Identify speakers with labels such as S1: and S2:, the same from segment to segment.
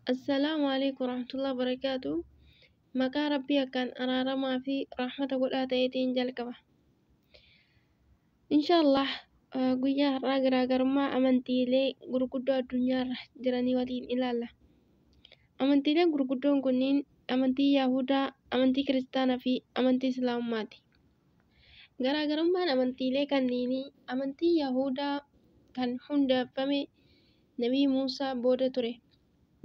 S1: Assalamualaikum warahmatullahi wabarakatuh. Maqaa Rabbii akkaan araaramaa fi rahmata godhaa ta'eetiin jalqaba. Inshaallah guyyaa har'aa garaagarummaa amantiilee gurguddoo addunyaarra jiranii waliin ilaalla. Amantiileen gurguddoon kunniin amantii Yahudaa, amantii Kiristaanaa fi amantii Islaamummaati. Garaagarummaan amantiilee kanniinii amantii Yahudaa kan hundeeffame Nabii Muusaa booda ture.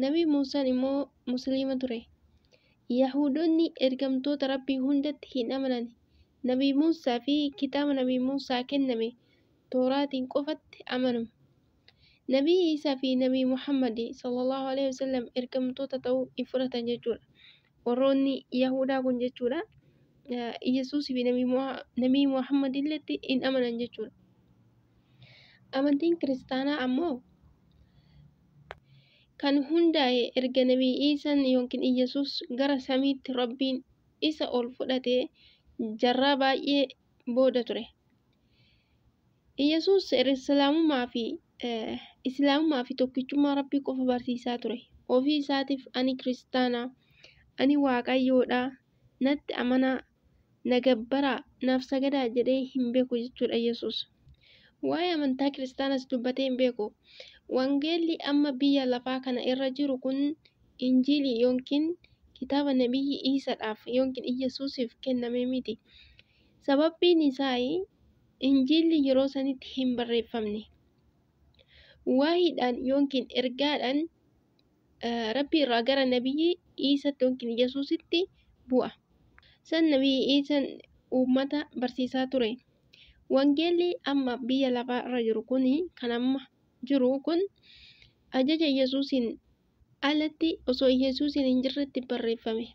S1: Nabii Muusaan immoo Musliima ture. Yahudoonni ergamtoota Rabbii hundatti hin amanan. Nabii Muusaa fi kitaaba Nabii Muusaa kenname Tooraatiin qofatti amanu. Nabii Iisaa fi Nabii Muhammad sallallahu alaihi wasallam ergamtoota ta'uu hin fudhatan jechuudha. Warroonni Yahudaa kun jechuudha. Yesuus fi Nabii Muhammad illeetti hin amanan jechuudha. Amantiin Kiristaanaa ammoo kan hundaa'e erga Nabii Iisaan yookiin Iyesuus gara samiitti Rabbiin isa ol fudhatee jarraa baay'ee booda ture. Iyesuus Islaamummaa fi tokkichummaa Rabbii qofa barsiisaa ture. Ofii isaatiif ani kiristaanaa, ani waaqayyoodhaa, natti amanaa, na gabbaraa, naaf sagadaa jedhee hin beeku jechuudha Iyesuus. Waa'ee amantaa kiristaanas dubbatee hin beeku. Wangeelli amma biyya lafaa kana irra jiru kun Injiilii yookiin kitaaba Nabii Iisaadhaaf yookiin Iyesuusiif kenname miti. Sababbiin isaa Injiilli yeroo sanitti hin barreeffamne. Waahiidhaan yookiin ergaadhaan Rabbii irraa gara Nabii Iisaatti yookiin Iyesuusitti bu'a. San Nabii Iisaan uummata barsiisaa ture. Wangeelli amma biyya lafaa irra jiru kun kan amma jiru kun ajaja Yesuusiin alatti osoo Yesuusiin hin jirretti barreeffame.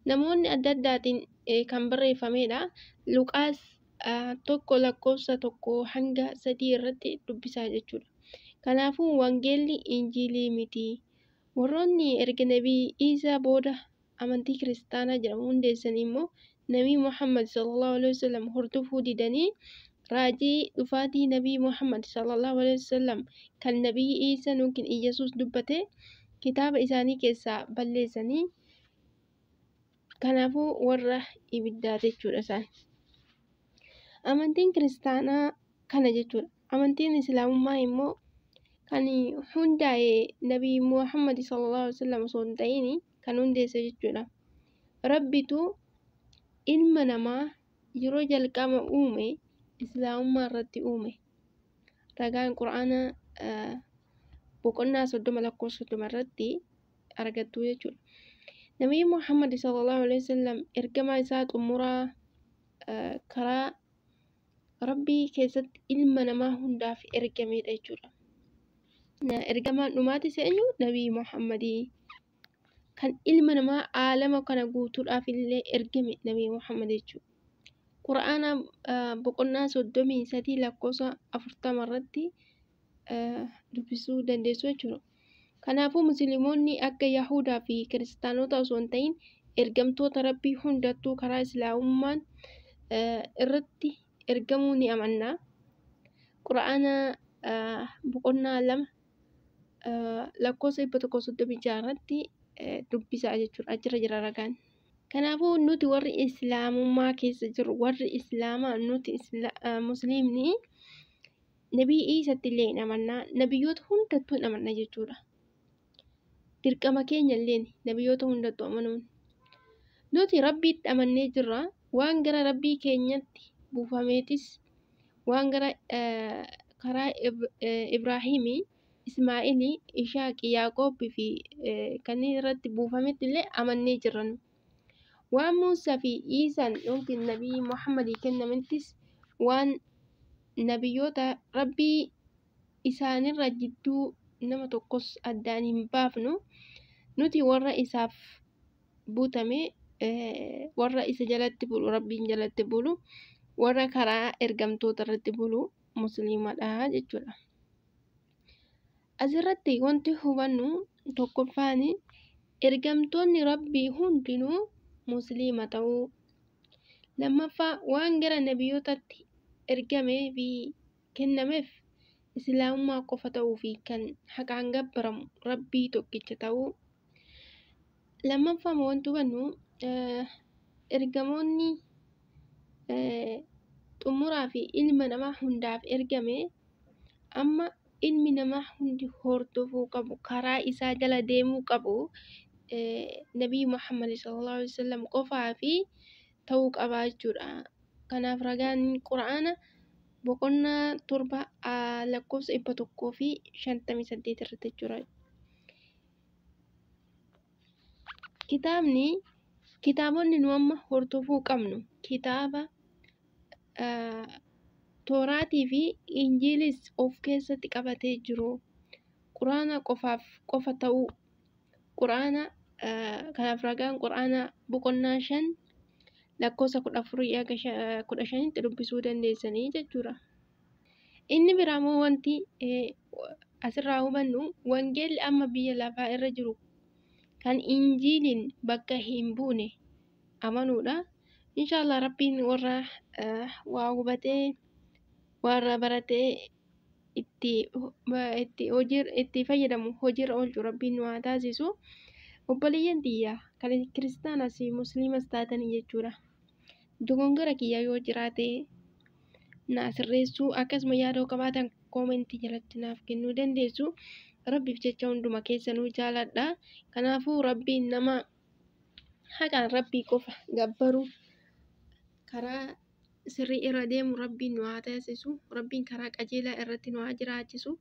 S1: Namoonni adda addaatiin kan barreeffamedha. Luqaas 1:1-3 irratti dubbisaa jechuudha. Kanaafuu wangeelli Injiilii miti. Warroonni erga Nabii Iisaa booda amantii kiristaanaa jedhamu hundeessan immoo Nabii Muhammad sallallahu alaihi wasallam hordofuu didanii raajii dhufaatii Nabii Muhammad sallallahu alaihi wasallam kan Nabii Iisaa yookiin Iyesuus dubbate kitaaba isaanii keessaa balleessanii kanaafuu warra ibiddaa jechuudha isaan. Amantiin kiristaanaa kana jechuudha. Amantiin Islaamummaa immoo kan hundaa'e Nabii Muhammad sallallahu alaihi wasallam osoo hin ta'in kan hundeesse jechuudha. Rabbitu ilma namaa yeroo jalqaba uume Islaamummaa irratti uume. Ragaan Qur'aanaa boqonnaa 30 irratti argattu jechuudha. Nabii Muhammad sallallahu alaihi wasallam ergamaa isaa xumuraa karaa Rabbii keessatti ilma namaa hundaaf ergamedha jechuudha. Ergamaan dhumaatis eenyu? Nabii Muhammadii. Kan ilma namaa aalama kana guutuudhaaf illee ergame Nabii Muhammad jechuudha. Qur'aana boqonnaa 33:40 irratti dubbisuu dandeessu jechuudha. Kanaafuu musliimoonni akka Yahudaa fi Kiristaanota osoo hin ta'in ergamtoota Rabbii hundattuu karaa Islaamummaan irratti ergamuu ni amanna. Qur'aana boqonnaa 2:136 irratti dubbisaa jechuudha. Achirra jira ragaan. Kanaafuu nuti warri Islaamummaa keessa jiru warri Islaamaa nuti musliimni Nabii Iisaatti illee hin amannaa. Nabiyyoota hundattuu hin amanna jechuudha. Dirqama keenya illee nabiyyoota hundattuu amanuun. Nuti Rabbiitti amannee jirra. Waan gara Rabbii keenyatti buufameetis waan gara karaa Ibraahimii, Ismaa'ilii, Ishaaqii, Yaaqoobii fi kanneen irratti buufametti illee amannee jirra. Waan Muusaa fi Iisaan yookiin Nabii Muhammadii kennamettis waan nabiyyoota Rabbii isaanirra jidduu nama tokkos addaan hin baafnu. Nuti warra isaaf buutame warra isa jalatti bulu Rabbiin jalatti bulu warra karaa ergamtoota irratti bulu musliimadha jechuudha. Asirratti wanti hubannu tokkoffaan ergamtoonni Rabbii hundinuu musliima ta'uu. Lammaffaa waan gara nabiyyootatti ergamee fi kennameef islaamummaa qofa ta'uu fi kan haqaan gabbaramu rabbii tokkicha ta'uu. Lammaffaa wanti hubannu ergamoonni xumuraa fi ilma namaa hundaaf ergame amma ilmi namaa hundi hordofuu qabu, karaa isaa jala deemuu qabu. Nabii Muhammad sallallahu alaihi wasallam qofaa fi ta'uu qabaa jechuudha. Kanaaf ragaan Qura'aana boqonnaa 7 lakkoofsa 158 irratti jechuudha. Kitaabonni nu amma hordofuu qabnu kitaaba Tooraatii fi Injiilis of keessatti qabatee jiru. Quraana qofa ta'uu. Kanaaf ragaan Quraana boqonnaa 5 lakkoofsa 14-15 dubbisuu dandeessanii jechuudha. Inni biraamoo wanti asirraa hubannu wangeelli amma biyya lafaa irra jiru kan Injiiliin bakka hin buune amanuudha. Inshallah rabbiin warra waa hubatee warra baratee itti fayyadamu hojiirra oolchu rabbiin nu haa taasisu. Obboleeyyan xiyyaa kan kiristaanas musliimas taatanii jechuudha. Dogongora kiyya yoo jiraate na sirreessuu akkasuma yaada qabaatan koomentii jalatti naaf kennuu dandeessu. Rabbiif jecha hunduma keessanuu jaaladha. Kanaafuu rabbiin nama haqaan rabbii qofa gabbaru karaa sirrii irra deemu rabbiin nu haa taasisu. Rabbiin karaa qajeelaa irratti nu haa jiraachisu.